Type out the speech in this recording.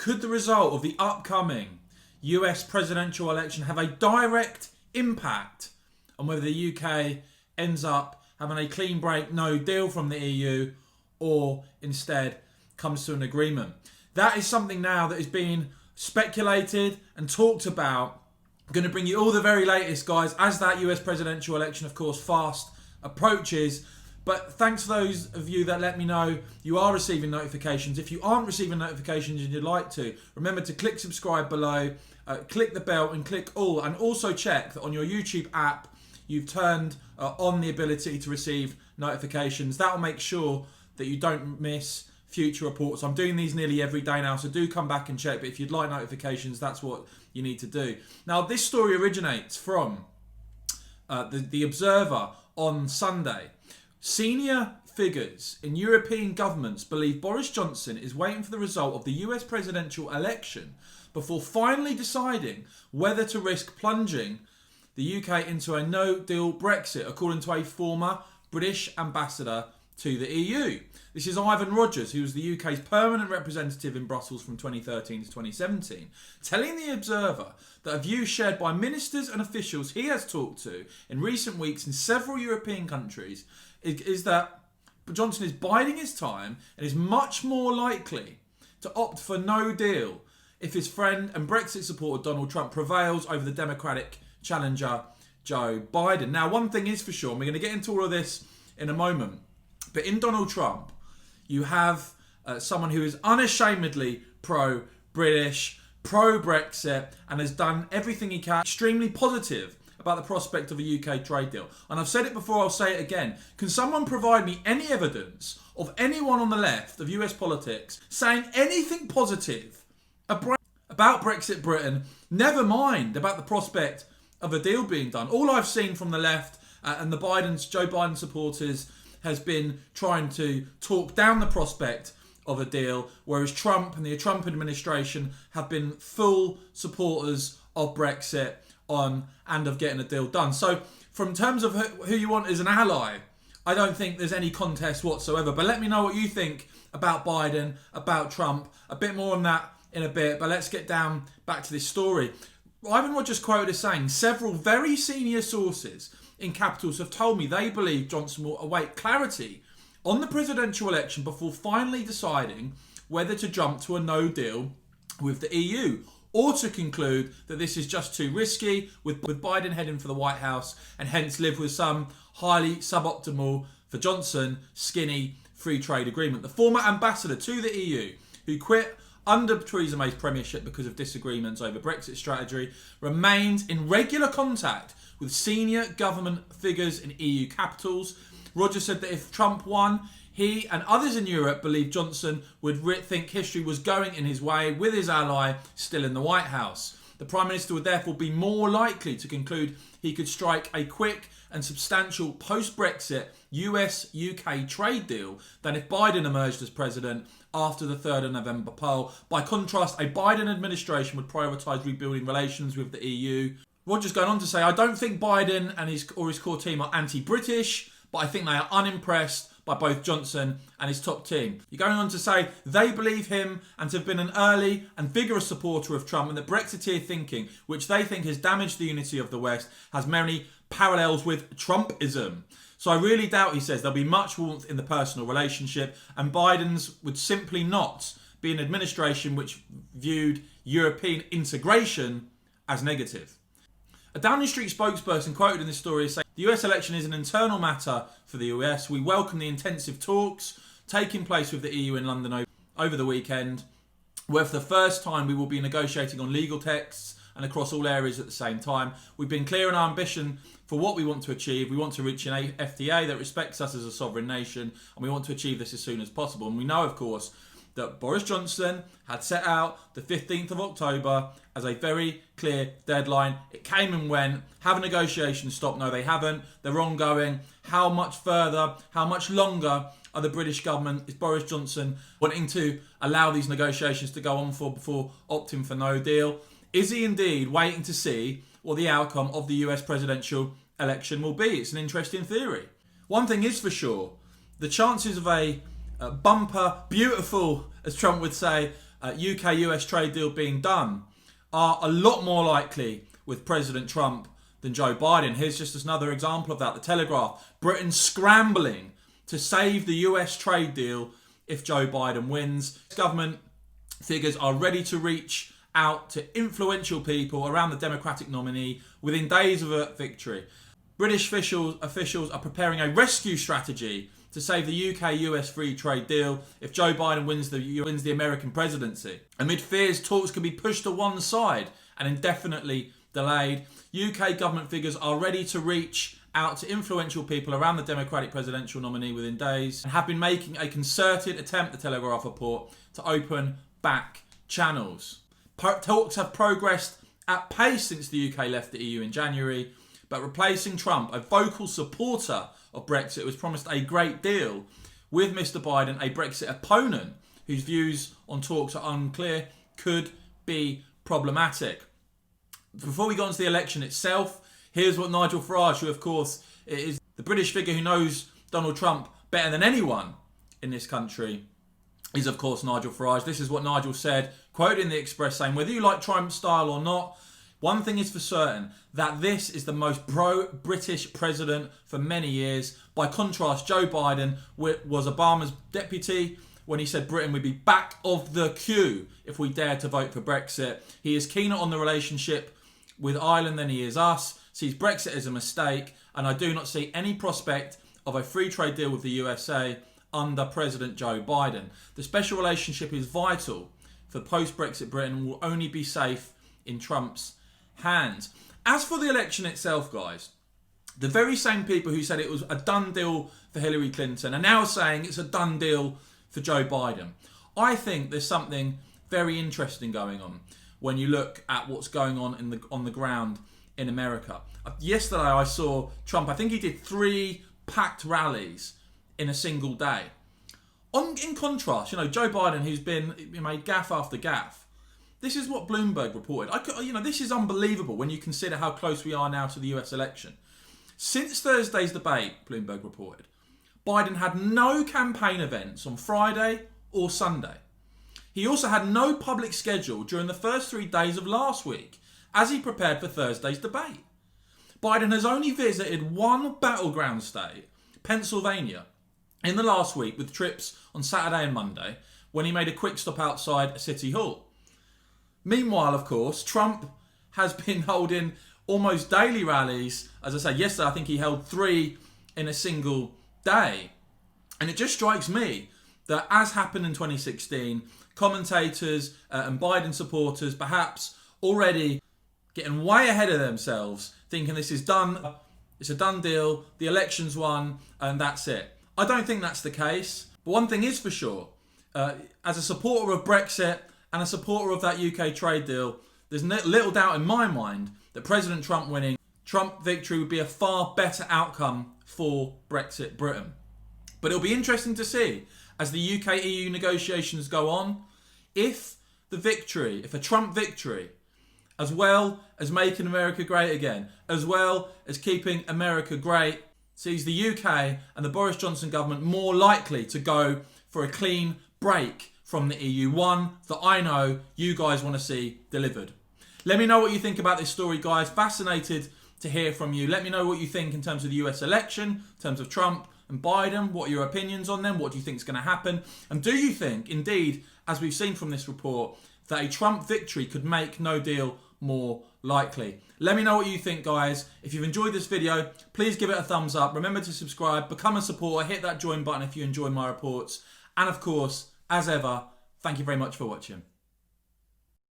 Could the result of the upcoming US presidential election have a direct impact on whether the UK ends up having a clean break, no deal from the EU, or instead comes to an agreement? That is something now that is being speculated and talked about. I'm going to bring you all the very latest, guys, as that US presidential election, of course, fast approaches. But thanks to those of you that let me know you are receiving notifications. If you aren't receiving notifications and you'd like to, remember to click subscribe below, click the bell and click all. And also check that on your YouTube app, you've turned on the ability to receive notifications. That will make sure that you don't miss future reports. I'm doing these nearly every day now, so do come back and check. But if you'd like notifications, that's what you need to do. Now, this story originates from the Observer on Sunday. Senior figures in European governments believe Boris Johnson is waiting for the result of the US presidential election before finally deciding whether to risk plunging the UK into a no-deal Brexit, according to a former British ambassador to the EU. This is Ivan Rogers, who was the UK's permanent representative in Brussels from 2013 to 2017, telling the Observer that a view shared by ministers and officials he has talked to in recent weeks in several European countries is that Johnson is biding his time and is much more likely to opt for no deal if his friend and Brexit supporter Donald Trump prevails over the Democratic challenger Joe Biden. Now, one thing is for sure, and we're going to get into all of this in a moment, but in Donald Trump, you have someone who is unashamedly pro-British, pro-Brexit, and has done everything he can, extremely positive about the prospect of a UK trade deal. And I've said it before, I'll say it again. Can someone provide me any evidence of anyone on the left of US politics saying anything positive about Brexit Britain, never mind about the prospect of a deal being done? All I've seen from the left and the Joe Biden supporters has been trying to talk down the prospect of a deal, whereas Trump and the Trump administration have been full supporters of Brexit and of getting a deal done. So from terms of who you want as an ally, I don't think there's any contest whatsoever. But let me know what you think about Biden, about Trump. A bit more on that in a bit, but let's get back to this story. Ivan Rogers quoted as saying, several very senior sources in capitals have told me they believe Johnson will await clarity on the presidential election before finally deciding whether to jump to a no deal with the EU, or to conclude that this is just too risky with Biden heading for the White House, and hence live with some highly suboptimal, for Johnson, skinny free trade agreement. The former ambassador to the EU, who quit under Theresa May's premiership because of disagreements over Brexit strategy, remains in regular contact with senior government figures in EU capitals. Rogers said that if Trump won, he and others in Europe believe Johnson would think history was going in his way with his ally still in the White House. The Prime Minister would therefore be more likely to conclude he could strike a quick and substantial post-Brexit US-UK trade deal than if Biden emerged as president after the 3rd of November poll. By contrast, a Biden administration would prioritise rebuilding relations with the EU. Rogers going on to say, I don't think Biden and his core team are anti-British, but I think they are unimpressed by both Johnson and his top team. You're going on to say they believe him and have been an early and vigorous supporter of Trump, and that Brexiteer thinking, which they think has damaged the unity of the West, has many parallels with Trumpism. So I really doubt, he says, there'll be much warmth in the personal relationship, and Biden's would simply not be an administration which viewed European integration as negative. A Downing Street spokesperson quoted in this story as saying, the US election is an internal matter for the US. We welcome the intensive talks taking place with the EU in London over the weekend, where for the first time we will be negotiating on legal texts and across all areas at the same time. We've been clear in our ambition for what we want to achieve. We want to reach an FTA that respects us as a sovereign nation, and we want to achieve this as soon as possible. And we know, of course, that Boris Johnson had set out the 15th of October as a very clear deadline. It came and went. Have negotiations stopped? No, they haven't. They're ongoing. How much further, how much longer are the British government, is Boris Johnson wanting to allow these negotiations to go on for before opting for no deal? Is he indeed waiting to see what the outcome of the US presidential election will be? It's an interesting theory. One thing is for sure, the chances of a bumper, beautiful, as Trump would say, UK-US trade deal being done are a lot more likely with President Trump than Joe Biden. Here's just another example of that. The Telegraph, Britain scrambling to save the US trade deal if Joe Biden wins. Government figures are ready to reach out to influential people around the Democratic nominee within days of a victory. British officials are preparing a rescue strategy to save the UK-US free trade deal if Joe Biden wins the American presidency. Amid fears talks could be pushed to one side and indefinitely delayed, UK government figures are ready to reach out to influential people around the Democratic presidential nominee within days and have been making a concerted attempt, the Telegraph report, to open back channels. Talks have progressed at pace since the UK left the EU in January, but replacing Trump, a vocal supporter of Brexit, was promised a great deal, with Mr Biden, a Brexit opponent whose views on talks are unclear, could be problematic. Before we go on to the election itself, here's what Nigel Farage, who of course is the British figure who knows Donald Trump better than anyone in this country, is of course Nigel Farage. This is what Nigel said, quoted in the Express, saying, "Whether you like Trump's style or not, one thing is for certain, that this is the most pro-British president for many years. By contrast, Joe Biden was Obama's deputy when he said Britain would be back of the queue if we dared to vote for Brexit. He is keener on the relationship with Ireland than he is us, sees Brexit as a mistake, and I do not see any prospect of a free trade deal with the USA under President Joe Biden. The special relationship is vital for post-Brexit Britain and will only be safe in Trump's hands." As for the election itself, guys, the very same people who said it was a done deal for Hillary Clinton are now saying it's a done deal for Joe Biden. I think there's something very interesting going on when you look at what's going on on the ground in America. Yesterday I saw Trump, I think he did 3 packed rallies in a single day. In contrast, Joe Biden, who's made gaffe after gaffe. This is what Bloomberg reported. This is unbelievable when you consider how close we are now to the US election. Since Thursday's debate, Bloomberg reported, Biden had no campaign events on Friday or Sunday. He also had no public schedule during the first 3 days of last week as he prepared for Thursday's debate. Biden has only visited one battleground state, Pennsylvania, in the last week with trips on Saturday and Monday when he made a quick stop outside City Hall. Meanwhile, of course, Trump has been holding almost daily rallies. As I said, yesterday I think he held 3 in a single day. And it just strikes me that, as happened in 2016, commentators and Biden supporters perhaps already getting way ahead of themselves, thinking this is done, it's a done deal, the election's won, and that's it. I don't think that's the case. But one thing is for sure, as a supporter of Brexit and a supporter of that UK trade deal, there's little doubt in my mind that President Trump winning, Trump victory would be a far better outcome for Brexit Britain. But it'll be interesting to see, as the UK-EU negotiations go on, if a Trump victory, as well as making America great again, as well as keeping America great, sees the UK and the Boris Johnson government more likely to go for a clean break from the EU, one that I know you guys want to see delivered. Let me know what you think about this story, guys. Fascinated to hear from you. Let me know what you think in terms of the US election, in terms of Trump and Biden. What are your opinions on them? What do you think is going to happen? And do you think, indeed, as we've seen from this report, that a Trump victory could make no deal more likely? Let me know what you think, guys. If you've enjoyed this video, please give it a thumbs up. Remember to subscribe, become a supporter, hit that join button if you enjoy my reports. And of course, as ever, thank you very much for watching.